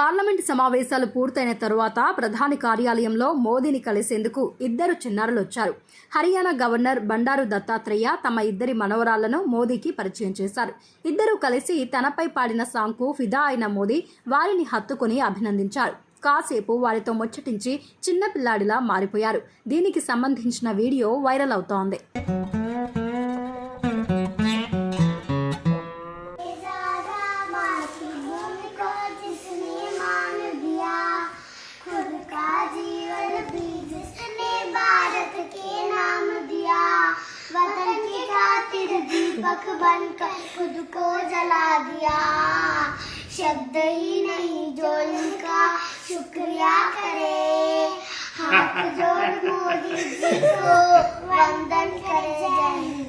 Parliament సమావేశాలు పూర్తయిన తరువాత ప్రధాని కార్యాలయంలో మోదీని కలిసేందుకు ఇద్దరు చిన్నారులు వచ్చారు. హర్యానా గవర్నర్ బండారు దత్తాత్రేయ తమ ఇద్దరి మనవరాళ్లను మోదీకి పరిచయం చేశారు. ఇద్దరూ కలిసి తనపై పాడిన సాంగ్కు ఫిదా అయిన మోదీ వారిని హత్తుకుని అభినందించారు. కాసేపు వారితో ముచ్చటించి చిన్నపిల్లాడిలా మారిపోయారు. దీనికి సంబంధించిన వీడియో వైరల్ అవుతోంది. दीपक बनकर खुद को जला दिया, शब्द ही नहीं जो इनका शुक्रिया करे, हाथ जोड़ मोदी जी को वंदन करे। जय हिंद।